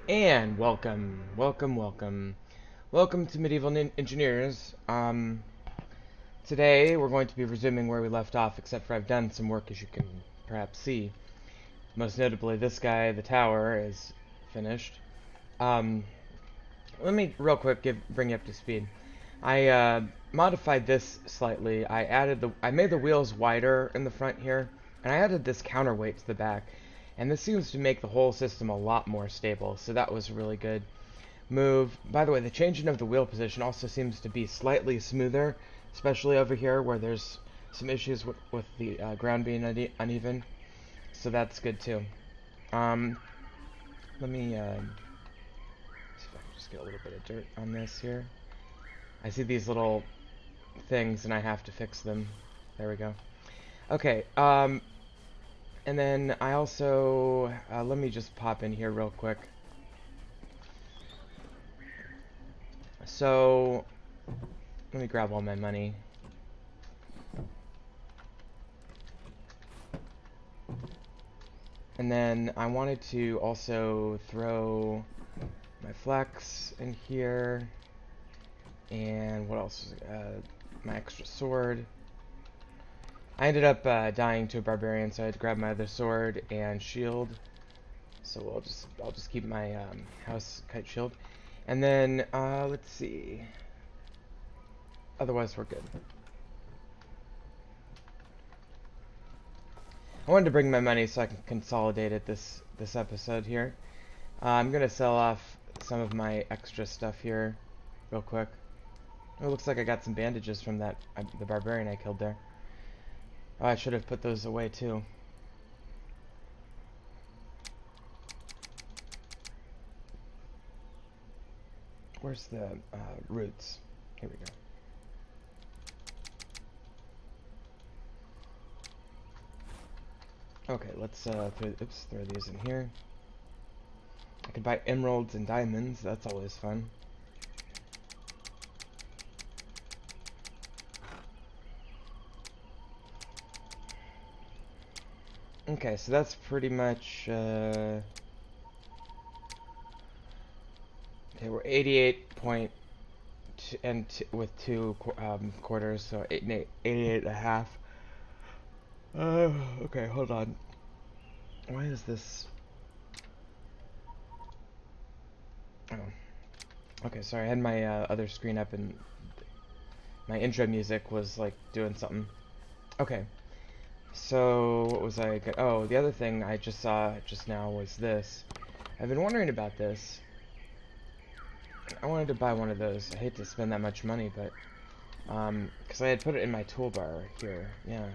And welcome to Medieval Engineers. Today we're going to be resuming where we left off, except for I've done some work, as you can perhaps see. Most notably, this guy, the tower, is finished. Let me real quick bring you up to speed. I modified this slightly. I made the wheels wider in the front here, and I added this counterweight to the back. And this seems to make the whole system a lot more stable, so that was a really good move. By the way, the changing of the wheel position also seems to be slightly smoother, especially over here where there's some issues with the ground being uneven. So that's good too. Let me see if I can just get a little bit of dirt on this here. I see these little things and I have to fix them. There we go. Okay, and then I also, let me just pop in here real quick. So, let me grab all my money. And then I wanted to also throw my flex in here. And what else? My extra sword. I ended up dying to a barbarian, so I had to grab my other sword and shield. So I'll just keep my house kite shield, and then let's see. Otherwise, we're good. I wanted to bring my money so I can consolidate it this episode here. I'm gonna sell off some of my extra stuff here, real quick. Oh, it looks like I got some bandages from the barbarian I killed there. Oh, I should have put those away too. Where's the roots? Here we go. Okay, let's throw these in here. I could buy emeralds and diamonds. That's always fun. Okay, so that's pretty much, okay, we're 88 and with 2 quarters, so 88 and a half. Okay, hold on. Why is this? Oh. Okay, sorry, I had my other screen up and my intro music was like doing something. Okay. So, what was I good? Oh, the other thing I just saw just now was this. I've been wondering about this. I wanted to buy one of those. I hate to spend that much money, but because I had put it in my toolbar here. Yeah.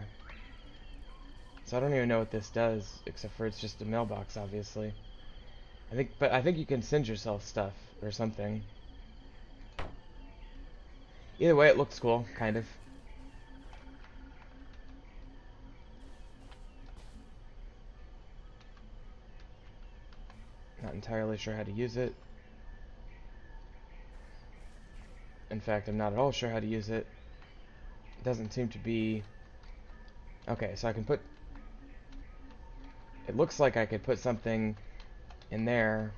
So I don't even know what this does, except for it's just a mailbox, obviously. But I think you can send yourself stuff or something. Either way, it looks cool, kind of. Not entirely sure how to use it. In fact, I'm not at all sure how to use it. It doesn't seem to be... Okay, so I can put... It looks like I could put something in there.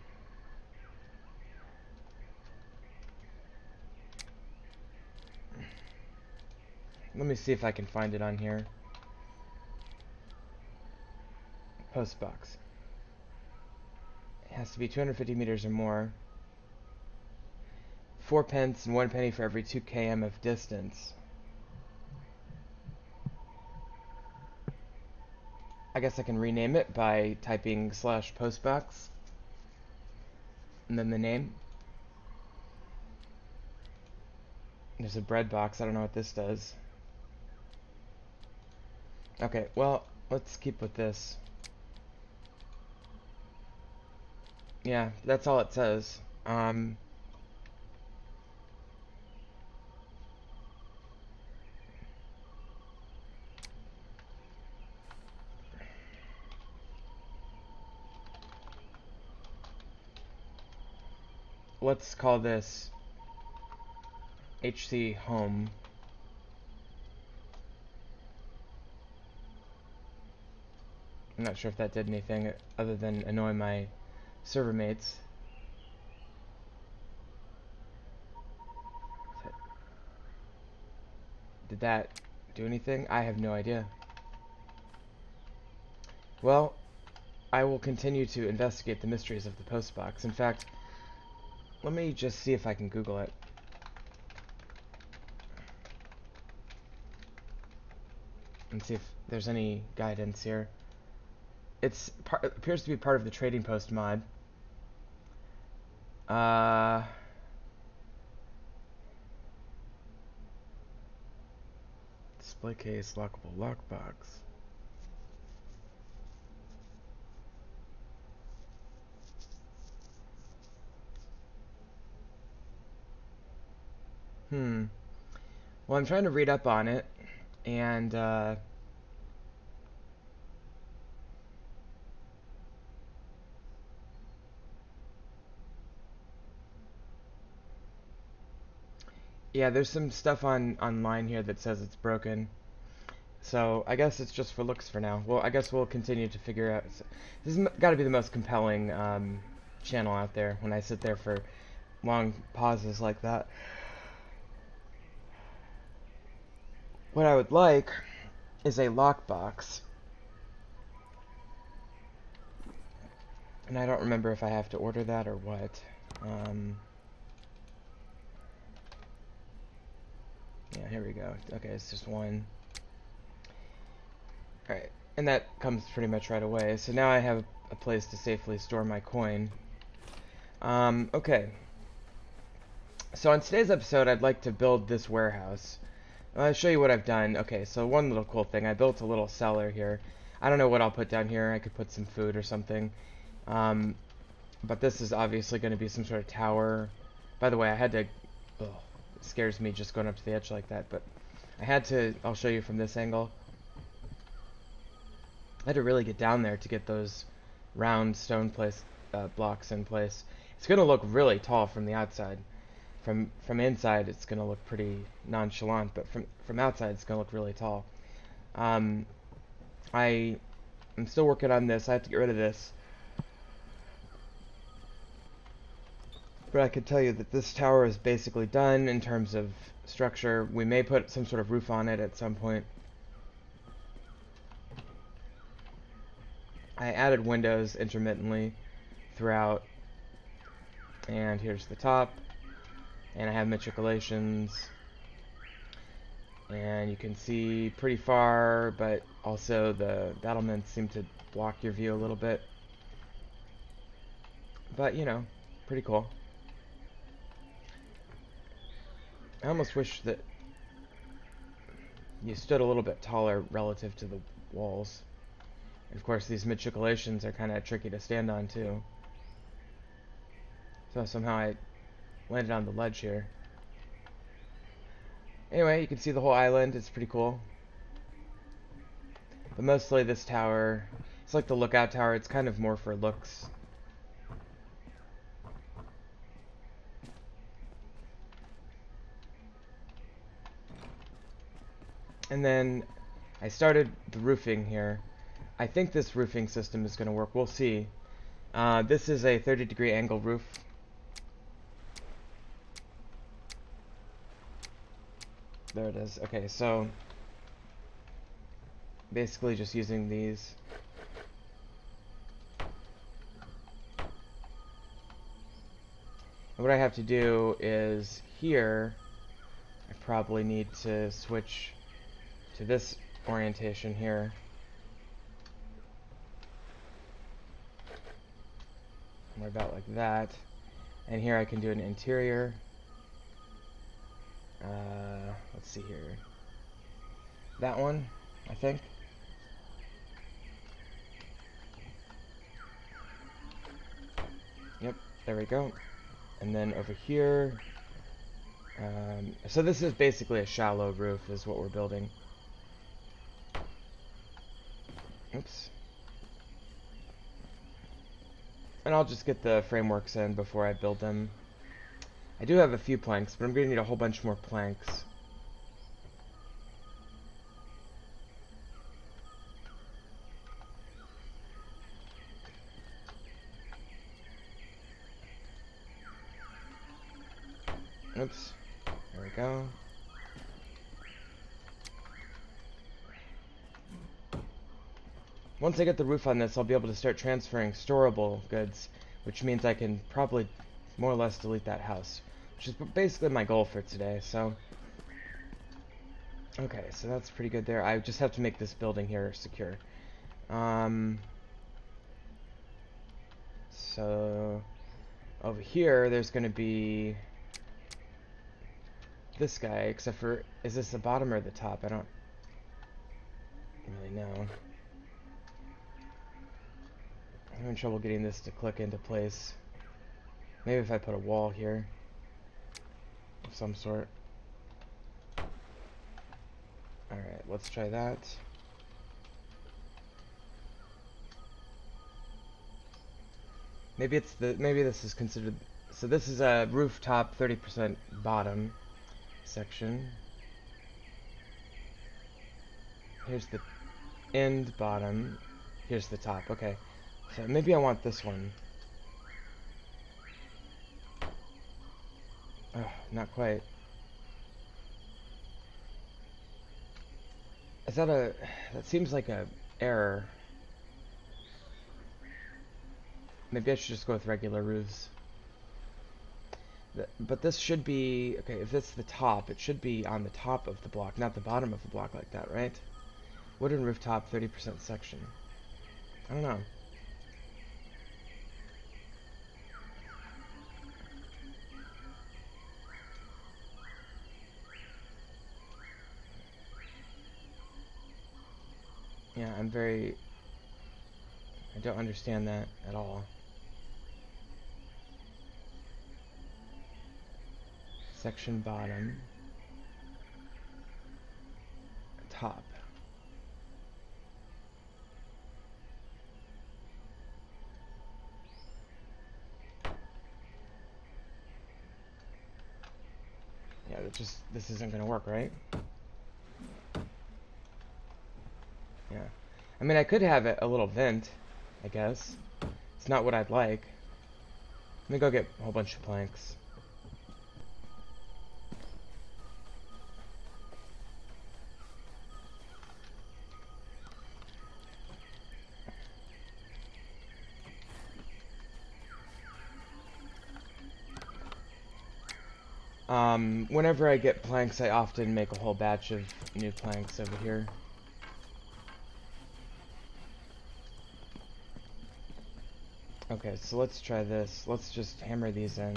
Let me see if I can find it on here. Post box. It has to be 250 meters or more. 4 pence and 1 penny for every 2 km of distance. I guess I can rename it by typing /postbox and then the name. There's a bread box. I don't know what this does. Okay, well, let's keep with this. Yeah, that's all it says. Let's call this HC home. I'm not sure if that did anything other than annoy my server mates. Did that do anything? I have no idea. Well, I will continue to investigate the mysteries of the postbox. In fact, let me just see if I can Google it. And see if there's any guidance here. It appears to be part of the trading post mod. Display case, lockable lockbox. Well, I'm trying to read up on it, and yeah, there's some stuff online here that says it's broken. So I guess it's just for looks for now. Well, I guess we'll continue to figure out. This has got to be the most compelling channel out there when I sit there for long pauses like that. What I would like is a lockbox. And I don't remember if I have to order that or what. Yeah, here we go. Okay, it's just one. Alright, and that comes pretty much right away. So now I have a place to safely store my coin. Okay. So on today's episode, I'd like to build this warehouse. I'll show you what I've done. Okay, so one little cool thing. I built a little cellar here. I don't know what I'll put down here. I could put some food or something. But this is obviously going to be some sort of tower. By the way, I had to... Ugh, it scares me just going up to the edge like that. But I had to... I'll show you from this angle. I had to really get down there to get those round stone blocks in place. It's going to look really tall from the outside. From inside, it's going to look pretty nonchalant, but from outside, it's going to look really tall. I'm still working on this. I have to get rid of this. But I can tell you that this tower is basically done in terms of structure. We may put some sort of roof on it at some point. I added windows intermittently throughout. And here's the top. And I have matriculations. And you can see pretty far, but also the battlements seem to block your view a little bit. But, you know, pretty cool. I almost wish that you stood a little bit taller relative to the walls. And of course, these matriculations are kind of tricky to stand on, too. So somehow I landed on the ledge here. Anyway, you can see the whole island. It's pretty cool. But mostly this tower, it's like the lookout tower. It's kind of more for looks. And then I started the roofing here. I think this roofing system is going to work. We'll see. This is a 30-degree angle roof. There it is. Okay, so basically just using these. And what I have to do is here, I probably need to switch to this orientation here. Somewhere about like that. And here I can do an interior. Let's see here. That one, I think. Yep, there we go. And then over here, so this is basically a shallow roof is what we're building. Oops. And I'll just get the frameworks in before I build them. I do have a few planks, but I'm going to need a whole bunch more planks. Oops. There we go. Once I get the roof on this, I'll be able to start transferring storable goods, which means I can probably more or less delete that house, which is basically my goal for today, so... Okay, so that's pretty good there. I just have to make this building here secure. So... Over here, there's going to be... this guy, except for... Is this the bottom or the top? I don't really know. I'm having trouble getting this to click into place. Maybe if I put a wall here of some sort. Alright, let's try that. Maybe this is considered, so this is a rooftop 30% bottom section. Here's the end bottom. Here's the top. Okay. So maybe I want this one. Oh, not quite. Is that a... That seems like a error. Maybe I should just go with regular roofs. But this should be... Okay, if it's the top, it should be on the top of the block, not the bottom of the block like that, right? Wooden rooftop, 30% section. I don't know. Yeah, I don't understand that at all. Section bottom. Top. Yeah, this isn't gonna work, right? Yeah. I mean, I could have a little vent, I guess. It's not what I'd like. Let me go get a whole bunch of planks. Whenever I get planks, I often make a whole batch of new planks over here. Okay, so let's try this. Let's just hammer these in.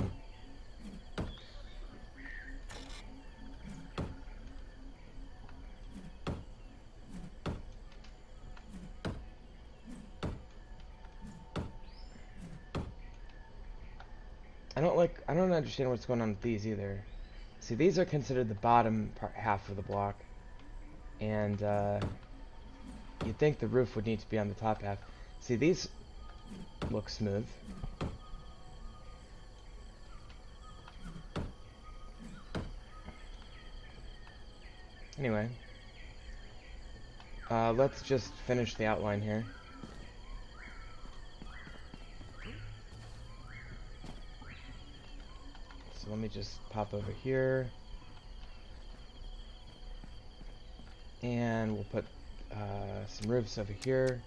I don't understand what's going on with these either. See, these are considered the bottom half of the block. And, you'd think the roof would need to be on the top half. See, these look smooth. Anyway. Let's just finish the outline here. So let me just pop over here. And we'll put some roofs over here.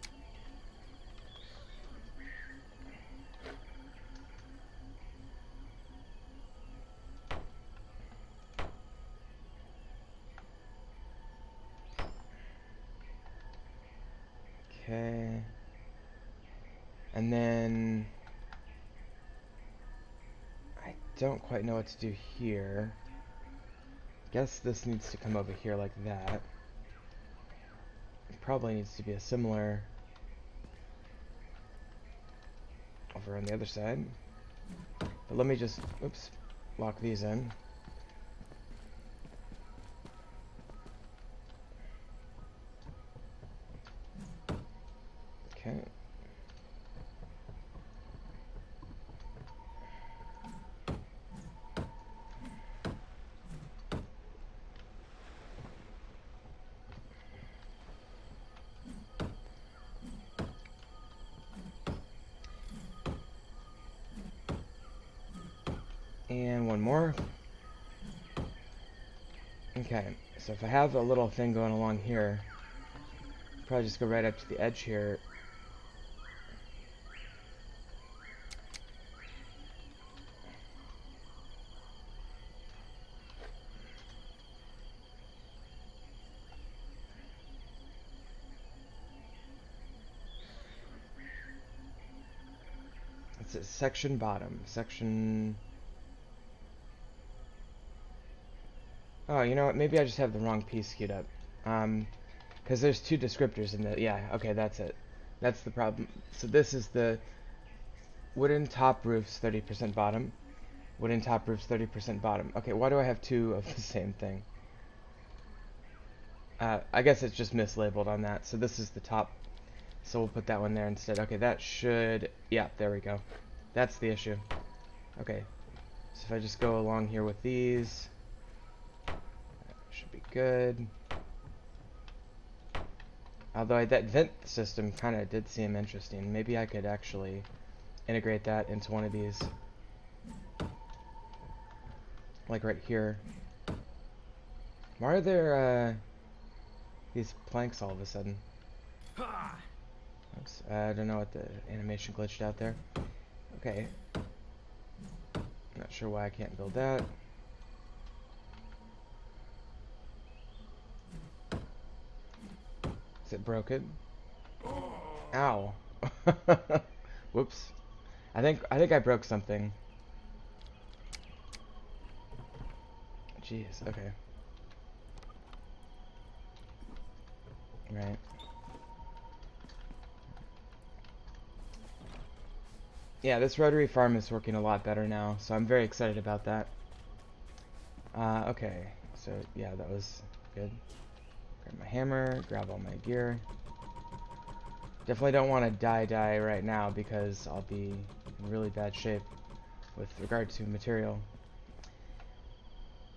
Okay. And then I don't quite know what to do here. Guess this needs to come over here like that. It probably needs to be a similar over on the other side. But let me just, oops, lock these in. Okay. And one more. Okay, so if I have a little thing going along here, probably just go right up to the edge here. It's a section bottom. Section... Oh, you know what? Maybe I just have the wrong piece queued up. Because there's two descriptors in the... Yeah, okay, that's it. That's the problem. So this is the wooden top roofs, 30% bottom. Wooden top roofs, 30% bottom. Okay, why do I have two of the same thing? I guess it's just mislabeled on that. So this is the top. So we'll put that one there instead. Okay, that should... Yeah, there we go. That's the issue. Okay. So if I just go along here with these... Should be good. Although that vent system kind of did seem interesting. Maybe I could actually integrate that into one of these. Like right here. Why are there these planks all of a sudden? Oops, I don't know what the animation glitched out there. Okay. Not sure why I can't build that. Is it broken? Ow. Whoops. I think I broke something. Jeez, okay. Right. Yeah, this rotary farm is working a lot better now, so I'm very excited about that. Okay, so yeah, that was good. Grab my hammer, grab all my gear. Definitely don't want to die right now because I'll be in really bad shape with regard to material.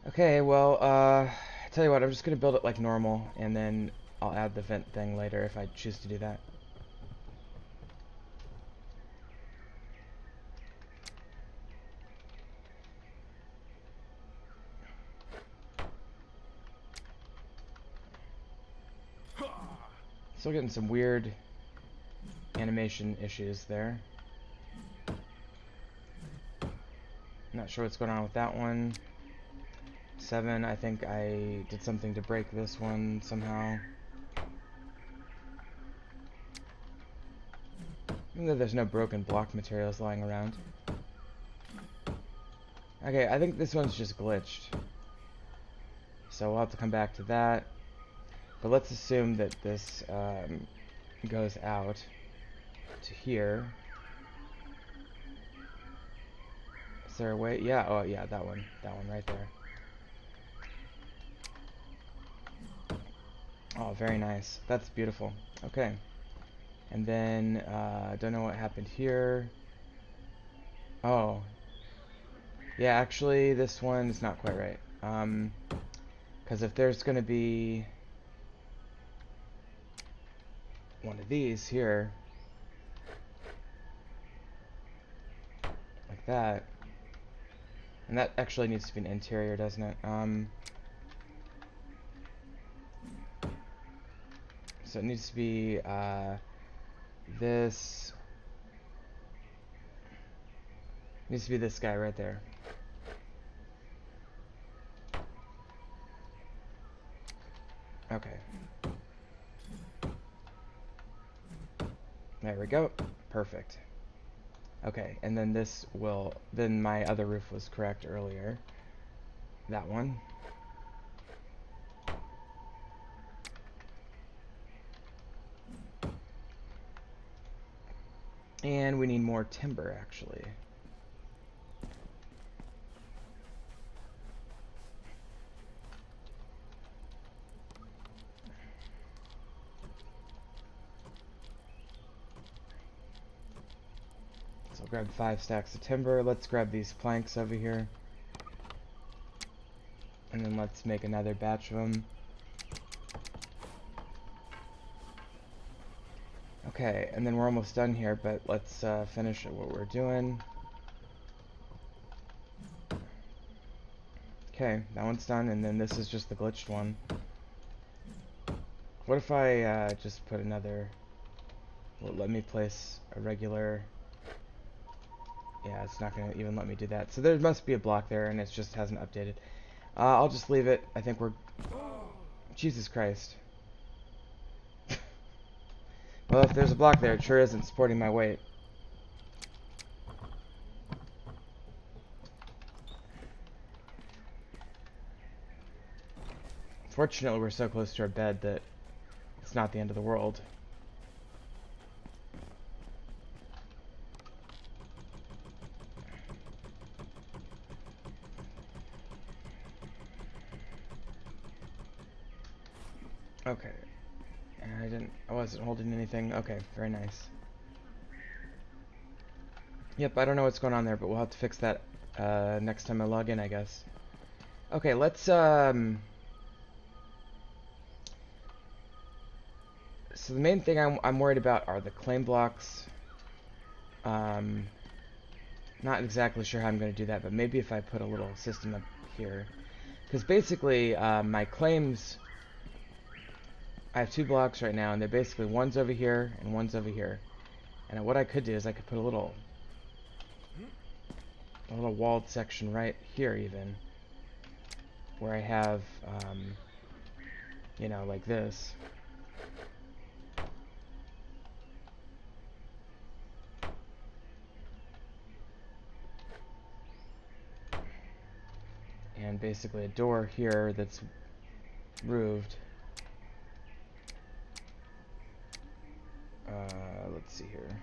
Okay, well, tell you what, I'm just gonna build it like normal, and then I'll add the vent thing later if I choose to do that. Still getting some weird animation issues there. Not sure what's going on with that one. 7, I think I did something to break this one somehow. Even though there's no broken block materials lying around. Okay, I think this one's just glitched. So we'll have to come back to that. But let's assume that this goes out to here. Is there a way? Yeah, oh yeah, that one right there. Oh, very nice. That's beautiful. Okay. And then, don't know what happened here. Oh. Yeah, actually, this one's not quite right. Because if there's going to be one of these here, like that, and that actually needs to be an interior, doesn't it? So it needs to be, this, needs to be this guy right there. Okay. There we go. Perfect. Okay, and then this will, then my other roof was correct earlier. That one. And we need more timber, actually. We'll grab 5 stacks of timber. Let's grab these planks over here. And then let's make another batch of them. Okay, and then we're almost done here, but let's finish what we're doing. Okay, that one's done, and then this is just the glitched one. What if I just put another... Well, let me place a regular... Yeah, it's not going to even let me do that. So there must be a block there, and it just hasn't updated. I'll just leave it. I think we're... Jesus Christ. Well, if there's a block there, it sure isn't supporting my weight. Fortunately, we're so close to our bed that it's not the end of the world. Okay. And I wasn't holding anything. Okay, very nice. Yep, I don't know what's going on there, but we'll have to fix that next time I log in, I guess. Okay, let's so the main thing I'm worried about are the claim blocks. Not exactly sure how I'm going to do that, but maybe if I put a little system up here. Because basically, my claims, I have 2 blocks right now, and they're basically one's over here and one's over here. And what I could do is I could put a little walled section right here even, where I have, you know, like this. And basically a door here that's roofed. Let's see here.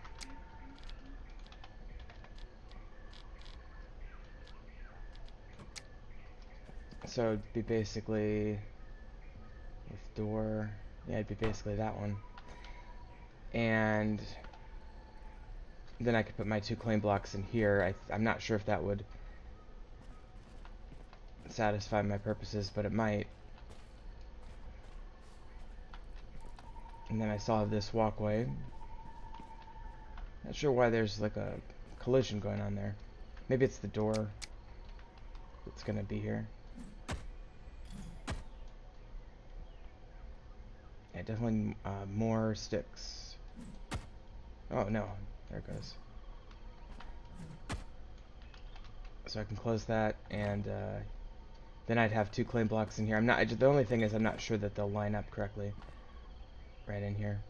So it'd be basically with door, yeah, it'd be basically that one. And then I could put my 2 claim blocks in here. I'm not sure if that would satisfy my purposes, but it might. And then I still have this walkway. Not sure why there's like a collision going on there. Maybe it's the door that's gonna be here. Yeah, definitely more sticks. Oh no, there it goes. So I can close that, and then I'd have 2 claim blocks in here. The only thing is I'm not sure that they'll line up correctly right in here.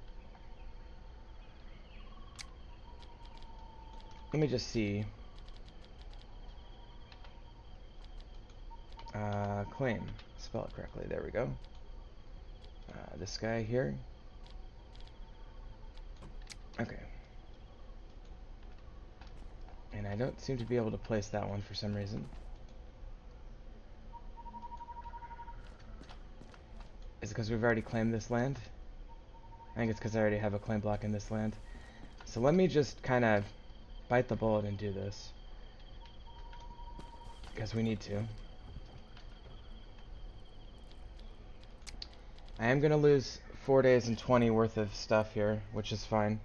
Let me just see. Claim. Spell it correctly. There we go. This guy here. Okay. And I don't seem to be able to place that one for some reason. Is it because we've already claimed this land? I think it's because I already have a claim block in this land. So let me just kind of bite the bullet and do this. Because we need to. I am going to lose 4 days and 20 worth of stuff here, which is fine.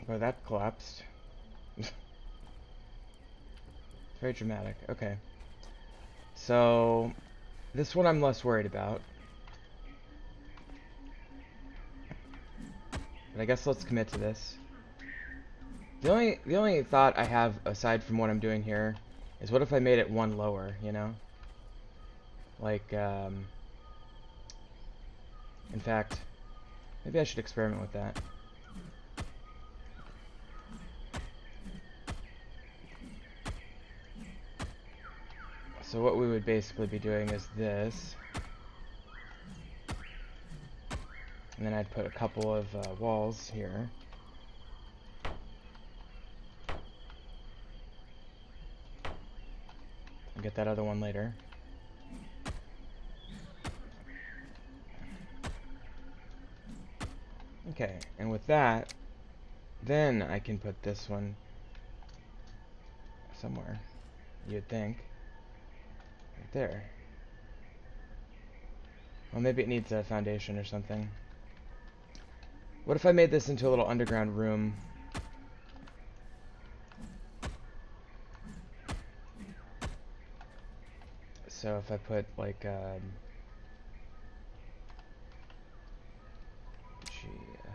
Oh, that collapsed. Very dramatic. Okay. So, this one I'm less worried about. But I guess let's commit to this. The only thought I have, aside from what I'm doing here, is what if I made it 1 lower, you know? Like, in fact, maybe I should experiment with that. So what we would basically be doing is this. And then I'd put a couple of walls here. I'll get that other one later. Okay, and with that, then I can put this one somewhere, you'd think. Right there. Well, maybe it needs a foundation or something. What if I made this into a little underground room? So if I put like a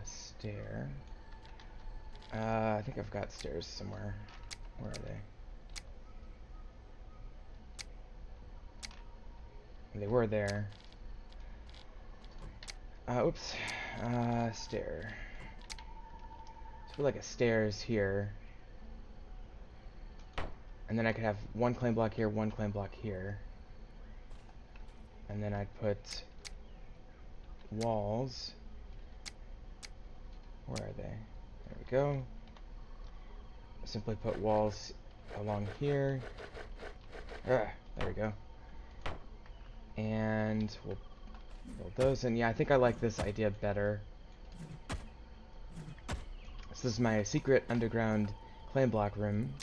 stair. I think I've got stairs somewhere. Where are they? They were there. Oops. Stair. Let's put like a stairs here. And then I could have one claim block here, one claim block here. And then I'd put walls. Where are they? There we go. Simply put walls along here. There we go. And we'll build those. And yeah, I think I like this idea better. This is my secret underground claim block room.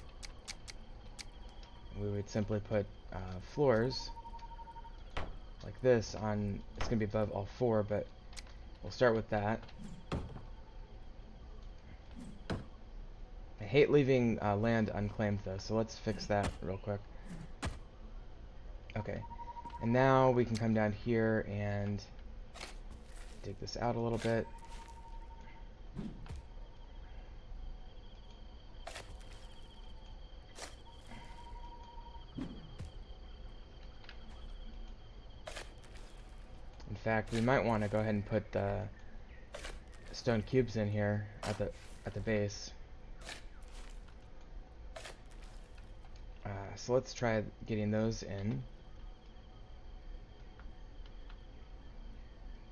We would simply put floors like this on. It's gonna be above all four, but we'll start with that. I hate leaving land unclaimed though, so let's fix that real quick. Okay, and now we can come down here and dig this out a little bit. In fact, we might want to go ahead and put stone cubes in here at the base. So let's try getting those in.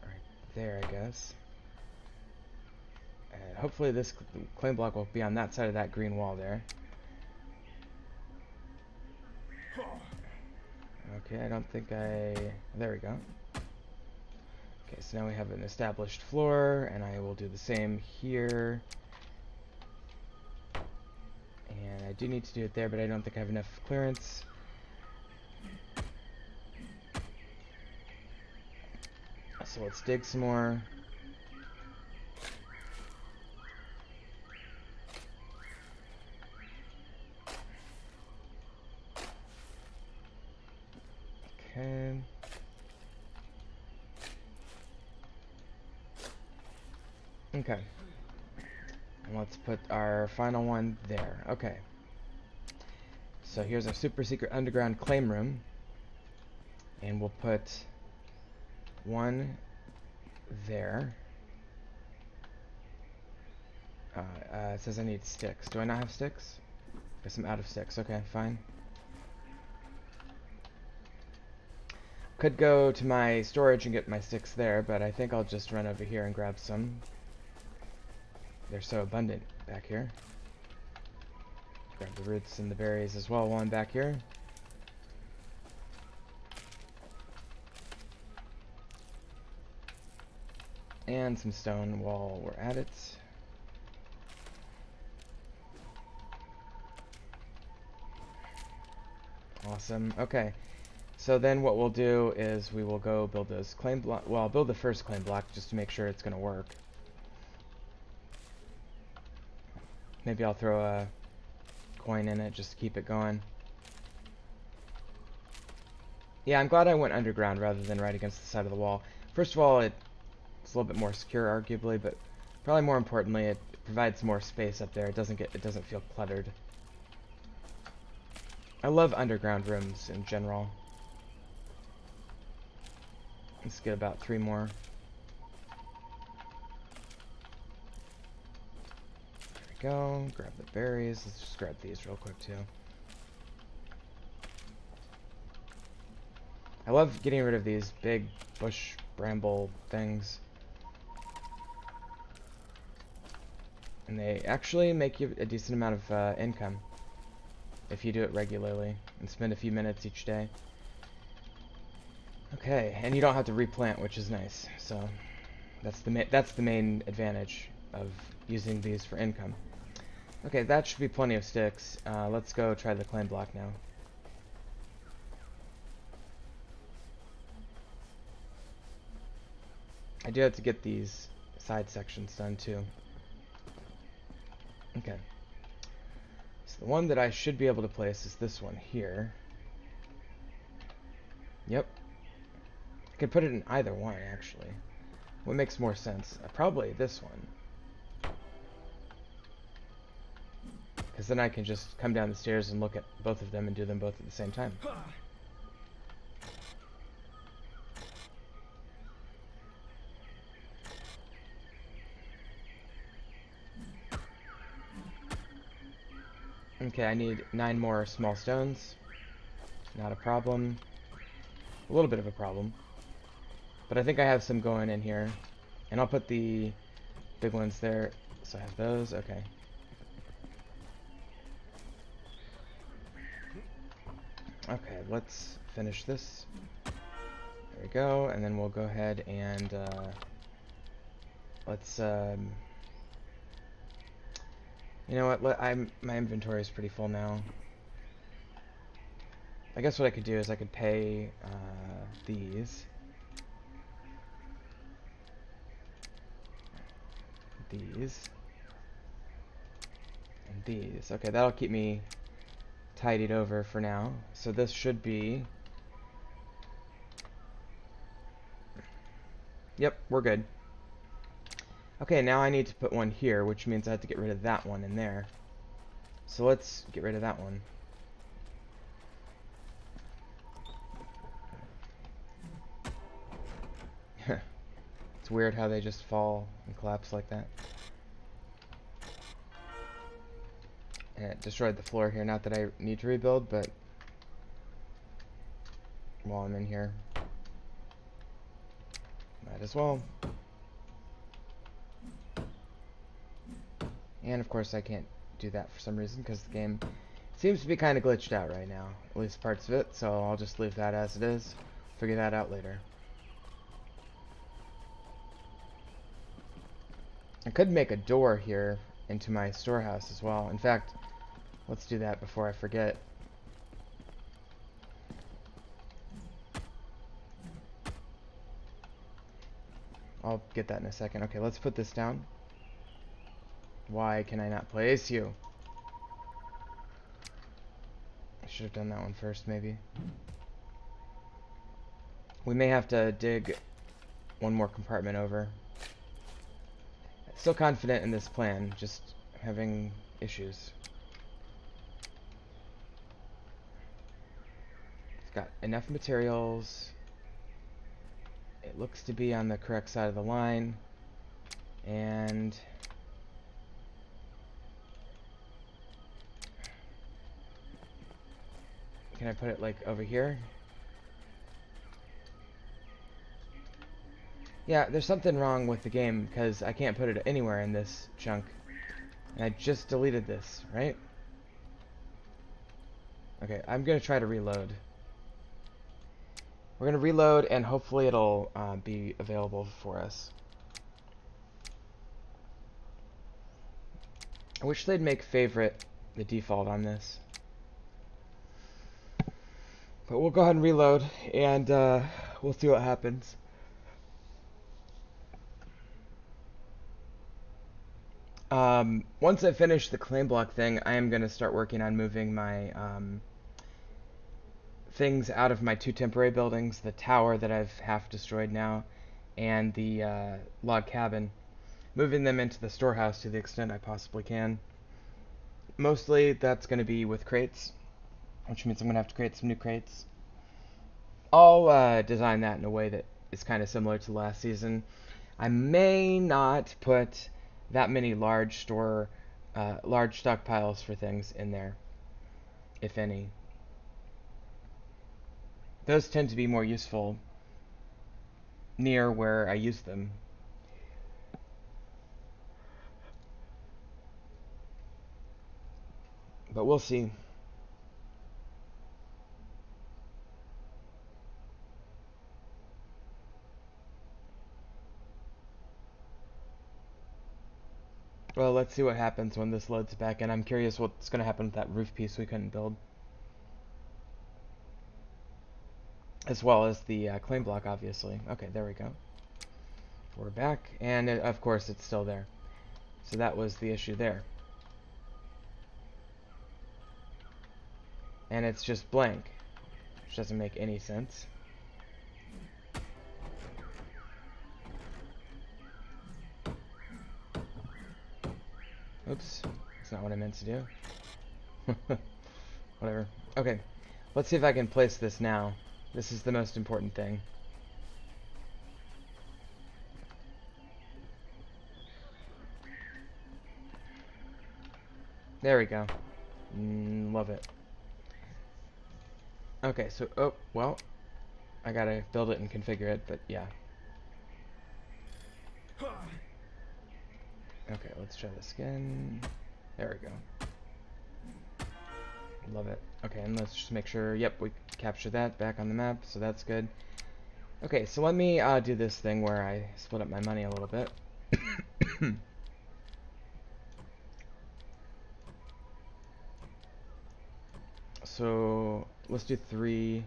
Right there, I guess. And hopefully this claim block will be on that side of that green wall there. Okay, I don't think I... There we go. Okay, so now we have an established floor, and I will do the same here. And I do need to do it there, but I don't think I have enough clearance. So let's dig some more. Okay. Okay. And let's put our final one there. Okay. So here's our super secret underground claim room. And we'll put one there. It says I need sticks. Do I not have sticks? Guess I'm out of sticks. Okay, fine. Could go to my storage and get my sticks there, but I think I'll just run over here and grab some. They're so abundant back here. Grab the roots and the berries as well while I'm back here. And some stone while we're at it. Awesome. Okay. So then what we'll do is we will go build those claim block. Well, I'll build the first claim block just to make sure it's going to work. Maybe I'll throw a coin in it just to keep it going. Yeah, I'm glad I went underground rather than right against the side of the wall. First of all, it's a little bit more secure, arguably, but probably more importantly, it provides more space up there. It doesn't feel cluttered. I love underground rooms in general. Let's get about 3 more. There we go. Grab the berries. Let's just grab these real quick too. I love getting rid of these big bush bramble things. And they actually make you a decent amount of income if you do it regularly and spend a few minutes each day. Okay, and you don't have to replant, which is nice. So That's the main advantage of using these for income. Okay, that should be plenty of sticks. Let's go try the claim block now. I do have to get these side sections done too. Okay. So the one that I should be able to place is this one here. Yep. I could put it in either one, actually. What makes more sense? Probably this one. Because then I can just come down the stairs and look at both of them and do them both at the same time. Okay, I need 9 more small stones. Not a problem. A little bit of a problem. But I think I have some going in here. And I'll put the big ones there. So I have those. Okay. Okay, let's finish this. There we go. And then we'll go ahead and let's you know what? My inventory is pretty full now. I guess what I could do is I could pay these. These. And these. Okay, that'll keep me tidied over for now. So this should be... Yep, we're good. Okay, now I need to put one here, which means I have to get rid of that one in there. So let's get rid of that one. It's weird how they just fall and collapse like that. And it destroyed the floor here. Not that I need to rebuild, but while I'm in here, might as well. And of course I can't do that for some reason because the game seems to be kind of glitched out right now, at least parts of it, so I'll just leave that as it is. Figure that out later. I could make a door here into my storehouse as well. In fact, let's do that before I forget. I'll get that in a second. Okay, let's put this down. Why can I not place you? I should have done that one first, maybe. We may have to dig one more compartment over. Still confident in this plan, just having issues. It's got enough materials. It looks to be on the correct side of the line. And can I put it like over here? Yeah, there's something wrong with the game because I can't put it anywhere in this chunk. And I just deleted this, right? Okay, I'm gonna try to reload. We're gonna reload and hopefully it'll be available for us. I wish they'd make favorite the default on this. But we'll go ahead and reload and we'll see what happens. Once I finish the claim block thing, I am going to start working on moving my things out of my 2 temporary buildings, the tower that I've half destroyed now, and the log cabin, moving them into the storehouse to the extent I possibly can. Mostly that's going to be with crates, which means I'm going to have to create some new crates. I'll design that in a way that is kind of similar to last season. I may not put that many large stockpiles for things in there, if any. Those tend to be more useful near where I use them. But we'll see. Well, let's see what happens when this loads back in. I'm curious what's going to happen with that roof piece we couldn't build. As well as the claim block, obviously. Okay, there we go. We're back, and of course it's still there. So that was the issue there. And it's just blank, which doesn't make any sense. Oops, that's not what I meant to do. Whatever. Okay, let's see if I can place this now. This is the most important thing. There we go. Love it. Okay, so, oh, well, I gotta build it and configure it, but yeah. Okay, let's try this again. There we go. Love it. Okay, and let's just make sure, yep, we capture that back on the map, so that's good. Okay, so let me do this thing where I split up my money a little bit. So, let's do 3.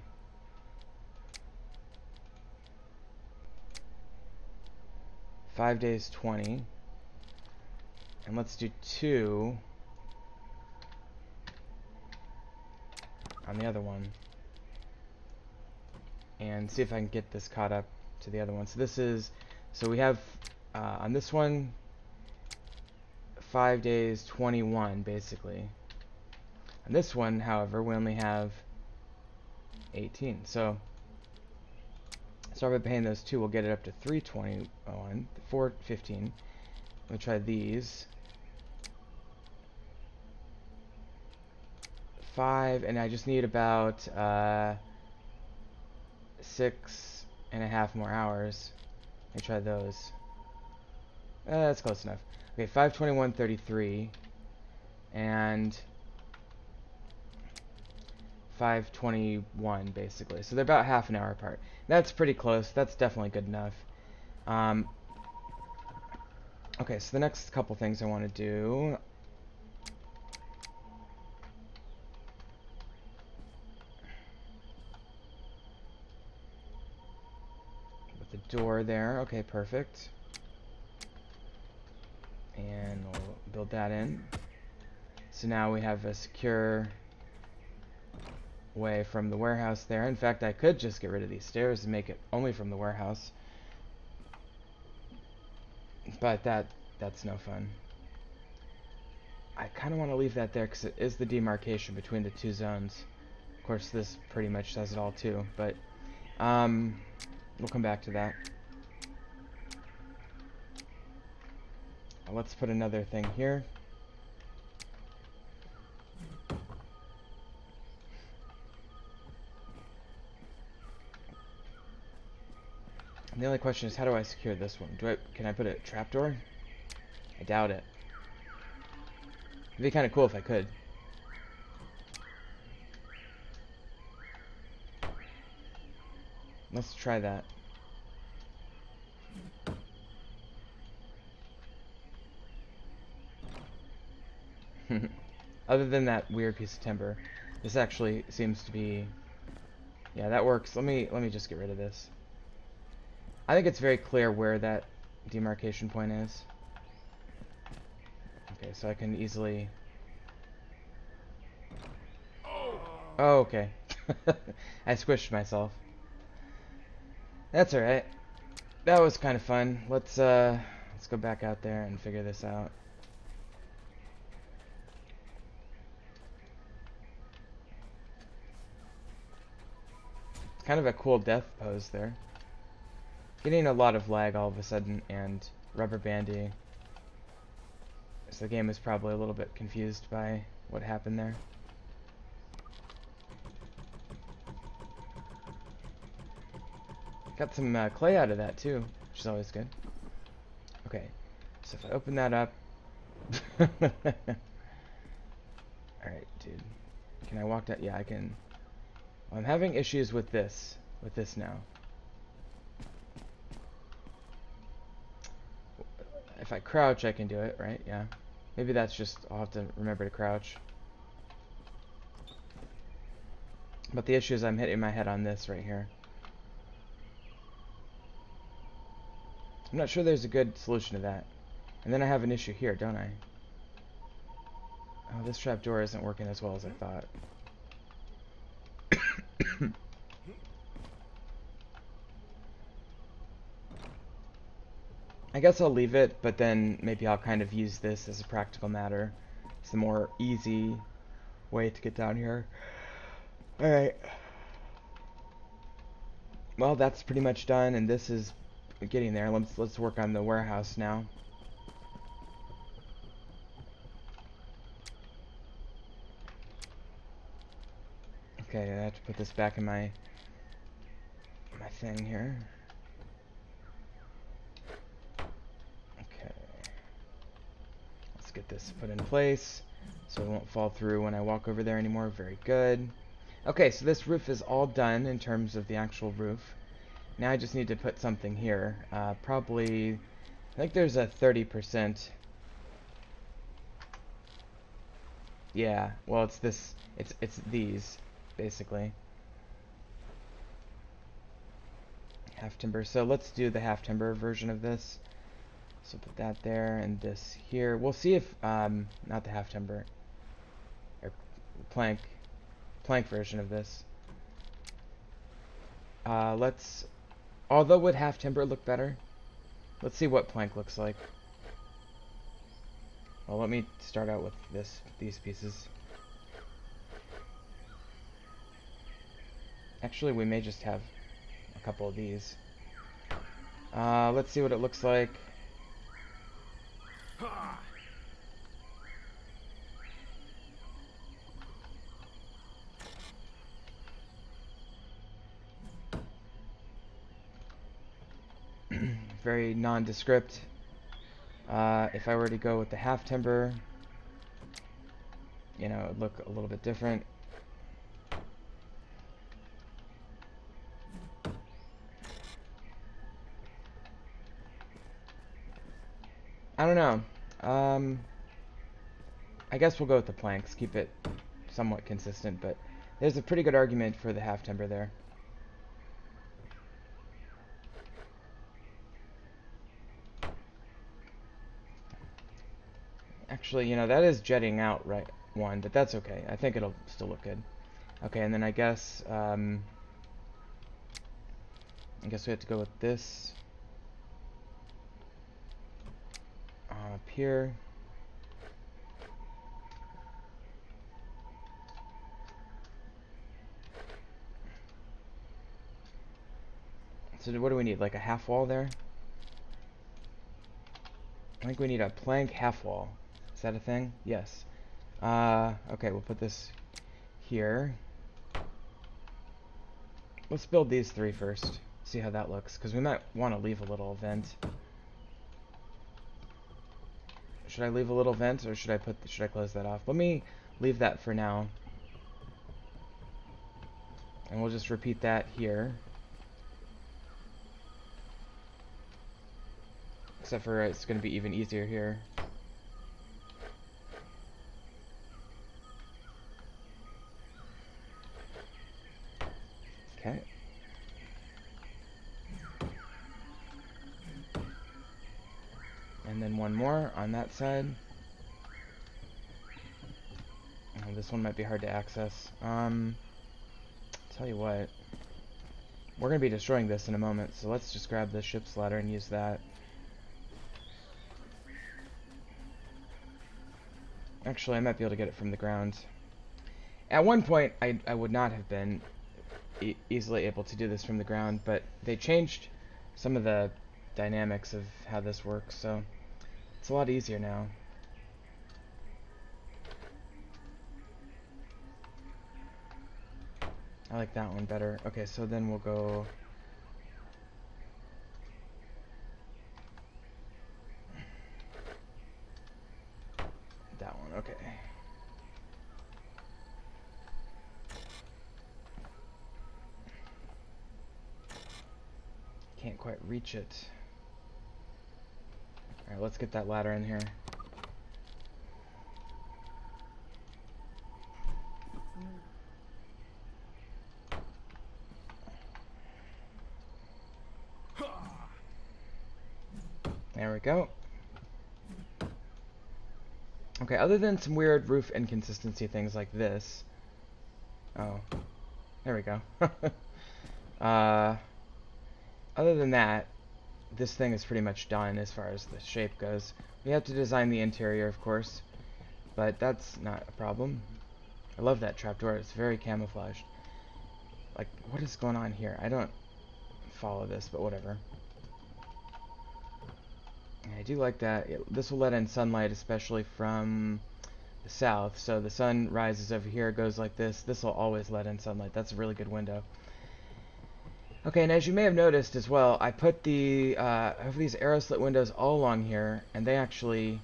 Five days, 20. And let's do 2 on the other one. And see if I can get this caught up to the other one. So this is, so we have, on this one, 5 days, 21, basically. On this one, however, we only have 18. So, start by paying those 2, we'll get it up to 321, 415. Let me try these. 5, and I just need about 6.5 more hours. Let me try those. That's close enough. Okay, 521.33 and 521 basically. So they're about half an hour apart. That's pretty close. That's definitely good enough. Okay, so the next couple things I want to do. With the door there. Okay, perfect. And we'll build that in. So now we have a secure way from the warehouse there. In fact, I could just get rid of these stairs and make it only from the warehouse. But that's no fun. I kind of want to leave that there because it is the demarcation between the 2 zones. Of course, this pretty much says it all too, but we'll come back to that. Let's put another thing here. And the only question is, how do I secure this one? Can I put a trapdoor? I doubt it. It'd be kind of cool if I could. Let's try that. Other than that weird piece of timber, this actually seems to be, yeah, that works. Let me just get rid of this. I think it's very clear where that demarcation point is. Okay, so I can easily. Oh, okay. I squished myself. That's all right. That was kind of fun. Let's go back out there and figure this out. It's kind of a cool death pose there. Getting a lot of lag all of a sudden and rubber bandy. So the game is probably a little bit confused by what happened there. Got some clay out of that too, which is always good. Okay, so if I open that up. Alright, dude. Can I walk that? Yeah, I can. Well, I'm having issues with this now. If I crouch, I can do it, right? Yeah. Maybe that's just, I'll have to remember to crouch. But the issue is I'm hitting my head on this right here. I'm not sure there's a good solution to that. And then I have an issue here, don't I? Oh, this trapdoor isn't working as well as I thought. I guess I'll leave it, but then maybe I'll kind of use this as a practical matter. It's the more easy way to get down here. Alright. Well, that's pretty much done, and this is getting there. Let's work on the warehouse now. Okay, I have to put this back in my thing here. Okay. Let's get this put in place so it won't fall through when I walk over there anymore. Very good. Okay, so this roof is all done in terms of the actual roof. Now I just need to put something here. Probably, I think there's a 30%. Yeah, well, it's this, it's these, basically. Half timber. So let's do the half timber version of this. So put that there and this here. We'll see if, not the half timber, or plank version of this. Although would half timber look better? Let's see what plank looks like. Well, let me start out with these pieces. Actually, we may just have a couple of these. Let's see what it looks like. Very nondescript. If I were to go with the half timber, you know, it would look a little bit different. I don't know. I guess we'll go with the planks, keep it somewhat consistent, but there's a pretty good argument for the half timber there. Actually, you know, that is jetting out right one, but that's okay. I think it'll still look good. Okay, and then I guess we have to go with this up here. So what do we need? Like a half wall there? I think we need a plank half wall. Is that a thing? Yes. Okay, we'll put this here. Let's build these three first. See how that looks, because we might want to leave a little vent. Should I leave a little vent, or should I close that off? Let me leave that for now. And we'll just repeat that here. Except for it's going to be even easier here. Okay. And then one more on that side. Oh, this one might be hard to access. Tell you what. We're going to be destroying this in a moment, so let's just grab the ship's ladder and use that. Actually, I might be able to get it from the ground. At one point, I would not have been easily able to do this from the ground, but they changed some of the dynamics of how this works, so it's a lot easier now. I like that one better. Okay, so then we'll go... that one, okay. Can't quite reach it. Alright, let's get that ladder in here. There we go. Okay, other than some weird roof inconsistency things like this. Oh, there we go. Other than that, this thing is pretty much done as far as the shape goes. We have to design the interior, of course, but that's not a problem. I love that trapdoor. It's very camouflaged. Like, what is going on here? I don't follow this, but whatever. I do like that. This will let in sunlight, especially from the south. So the sun rises over here, goes like this. This will always let in sunlight. That's a really good window. Okay, and as you may have noticed as well, I put the I have these arrow slit windows all along here, and they actually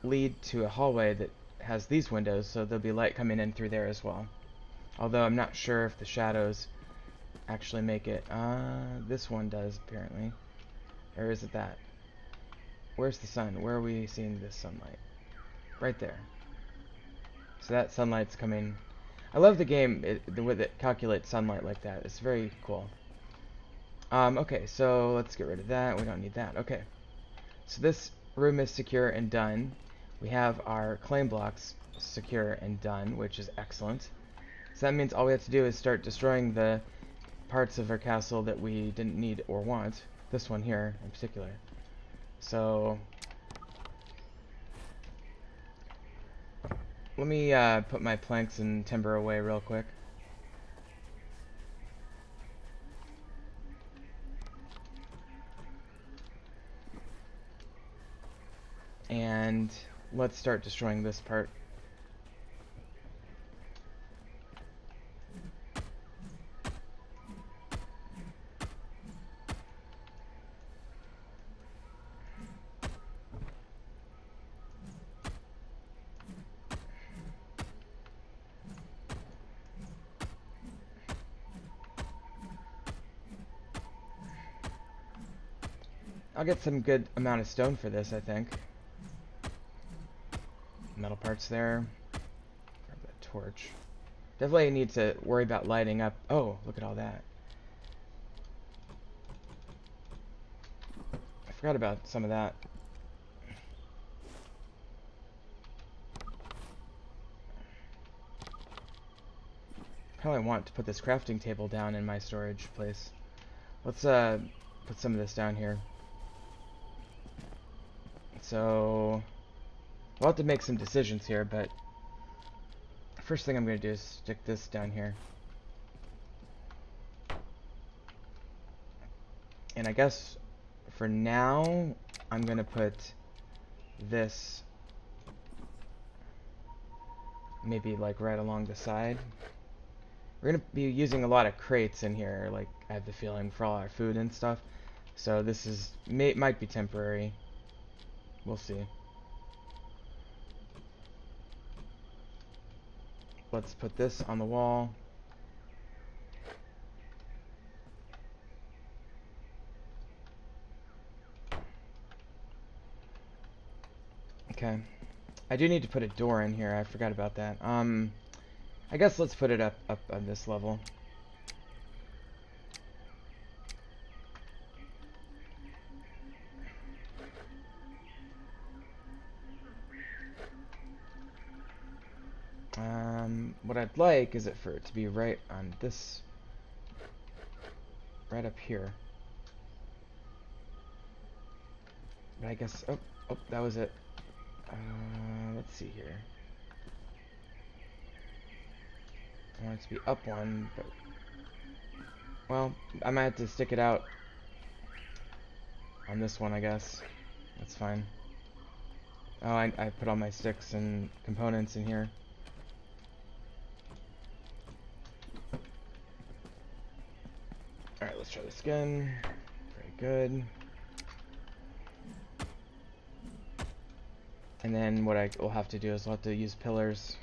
lead to a hallway that has these windows, so there'll be light coming in through there as well. Although I'm not sure if the shadows actually make it. This one does, apparently. Or is it that? Where's the sun? Where are we seeing this sunlight? Right there. So that sunlight's coming. I love the game, the way that calculates sunlight like that. It's very cool. Okay, so let's get rid of that. We don't need that. Okay. So this room is secure and done. We have our claim blocks secure and done, which is excellent. So that means all we have to do is start destroying the parts of our castle that we didn't need or want. This one here in particular. So let me put my planks and timber away real quick. And let's start destroying this part. I'll get some good amount of stone for this, I think. Metal parts there. Grab that torch. Definitely need to worry about lighting up. Oh, look at all that. I forgot about some of that. Probably want to put this crafting table down in my storage place. Let's put some of this down here. So we'll have to make some decisions here, but first thing I'm going to do is stick this down here. And I guess for now, I'm going to put this maybe like right along the side. We're going to be using a lot of crates in here, like I have the feeling, for all our food and stuff. So this is might be temporary. We'll see. Let's put this on the wall. Okay. I do need to put a door in here. I forgot about that. I guess let's put it up on this level. What I'd like is for it to be right on this, right up here. But I guess, oh, that was it. Let's see here. I want it to be up one, but, well, I might have to stick it out on this one, I guess. That's fine. Oh, I put all my sticks and components in here. Alright, let's try this again. Very good. And then what I will have to do is I'll have to use pillars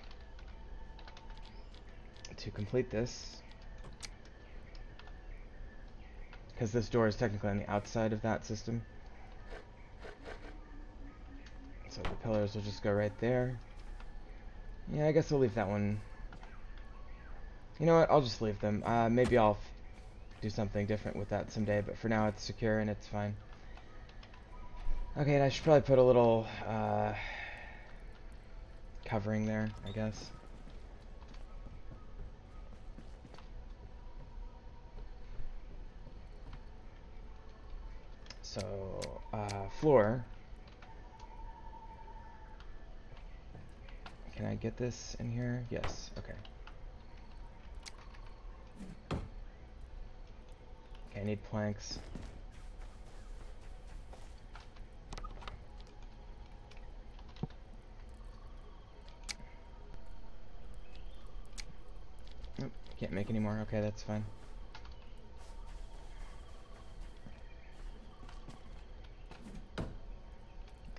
to complete this. Because this door is technically on the outside of that system. So the pillars will just go right there. Yeah, I guess I'll leave that one. You know what, I'll just leave them. Maybe I'll do something different with that someday, but for now it's secure and it's fine. Okay, and I should probably put a little covering there, I guess. So, floor. Can I get this in here? Yes, okay. Okay, I need planks. Nope, can't make any more. Okay, that's fine.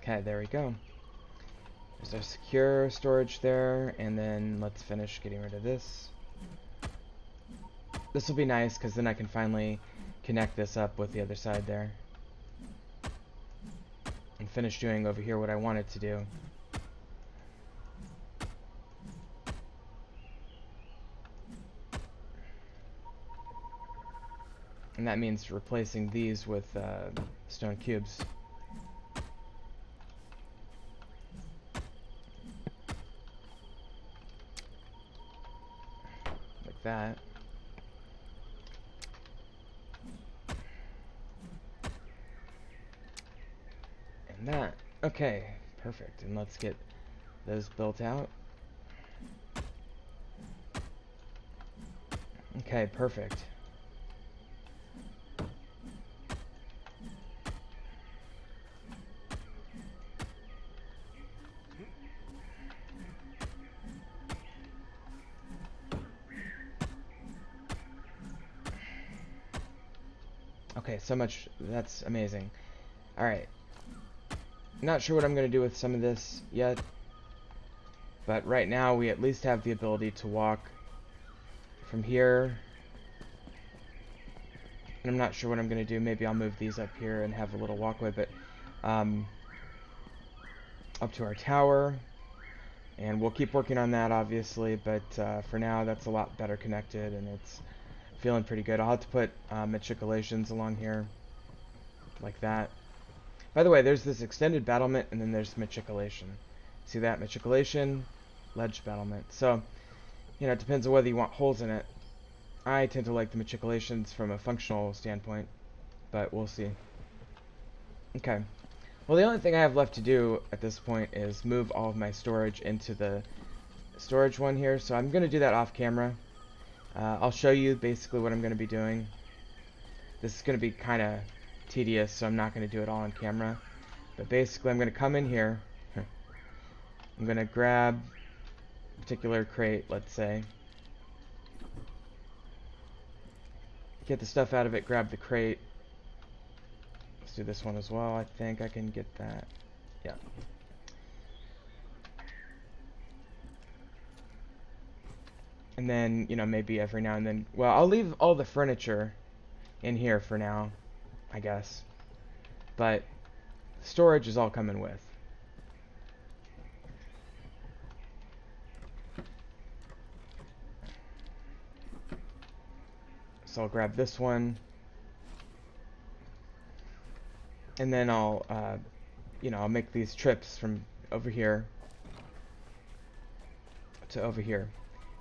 Okay, there we go. There's our secure storage there, and then let's finish getting rid of this. This will be nice, because then I can finally connect this up with the other side there. And finish doing over here what I wanted to do. And that means replacing these with stone cubes. Like that. And that. Okay, perfect. And let's get those built out. Okay, perfect. Okay, so much. That's amazing. Alright. Not sure what I'm going to do with some of this yet. But right now we at least have the ability to walk from here. And I'm not sure what I'm going to do. Maybe I'll move these up here and have a little walkway. But up to our tower. And we'll keep working on that, obviously. But for now, that's a lot better connected. And it's feeling pretty good. I'll have to put matriculations along here. Like that. By the way, there's this extended battlement, and then there's matriculation. See that? Matriculation, ledge battlement. So, you know, it depends on whether you want holes in it. I tend to like the matriculations from a functional standpoint, but we'll see. Okay. Well, the only thing I have left to do at this point is move all of my storage into the storage one here. So I'm going to do that off camera. I'll show you basically what I'm going to be doing. This is going to be kind of tedious, so I'm not going to do it all on camera. But basically, I'm going to come in here. I'm going to grab a particular crate, let's say. Get the stuff out of it, grab the crate. Let's do this one as well. I think I can get that. Yeah. And then, you know, maybe every now and then... Well, I'll leave all the furniture in here for now, I guess. But storage is all coming with. So I'll grab this one. And then I'll, you know, I'll make these trips from over here to over here.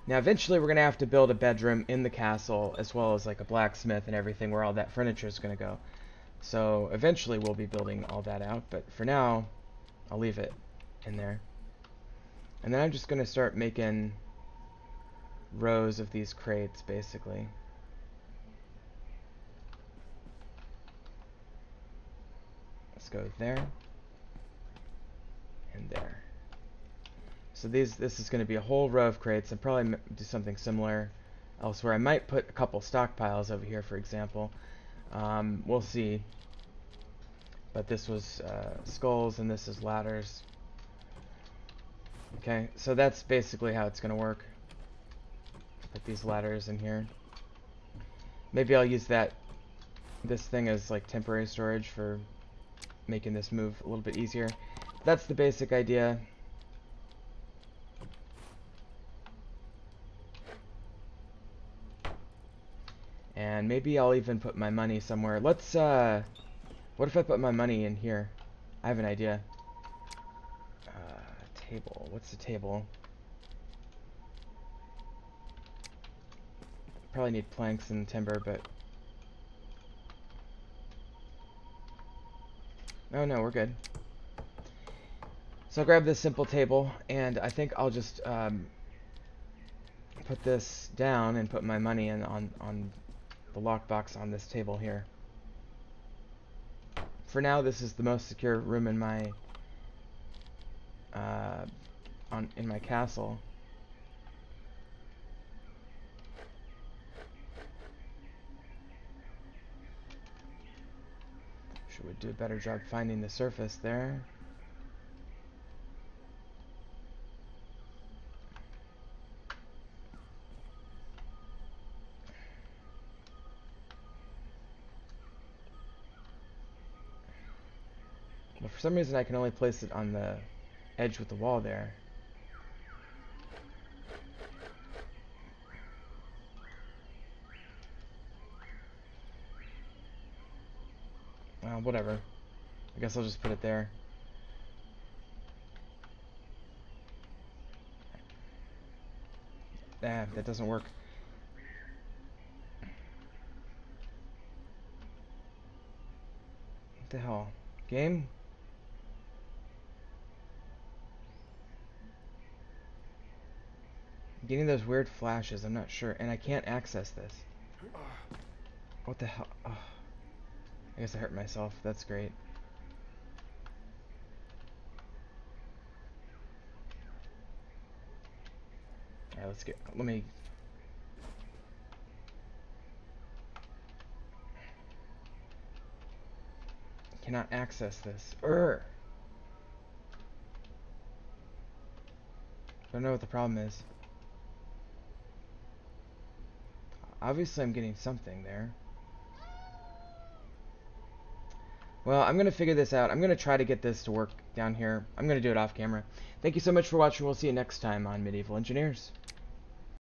Now, eventually, we're going to have to build a bedroom in the castle, as well as like a blacksmith and everything, where all that furniture is going to go. So, eventually, we'll be building all that out. But for now, I'll leave it in there. And then I'm just going to start making rows of these crates, basically. Let's go there. And there. So this is going to be a whole row of crates. I'll probably do something similar elsewhere. I might put a couple stockpiles over here, for example. We'll see. But this was skulls, and this is ladders. Okay, so that's basically how it's going to work. Put these ladders in here. Maybe I'll use this thing as like temporary storage for making this move a little bit easier. That's the basic idea. And maybe I'll even put my money somewhere. Let's, what if I put my money in here? I have an idea. Table. What's the table? Probably need planks and timber, but... Oh no, we're good. So I'll grab this simple table, and I think I'll just put this down and put my money in on the lockbox on this table here. For now, this is the most secure room in my in my castle. Should we do a better job finding the surface there? But for some reason I can only place it on the edge with the wall there. Well, whatever. I guess I'll just put it there. Ah, that doesn't work. What the hell? Game? I'm getting those weird flashes, I'm not sure. And I can't access this. What the hell? Oh. I guess I hurt myself. That's great. Alright, let me... Cannot access this. Urgh! Don't know what the problem is. Obviously I'm getting something there. Well, I'm going to figure this out. I'm going to try to get this to work down here. I'm going to do it off camera. Thank you so much for watching. We'll see you next time on Medieval Engineers.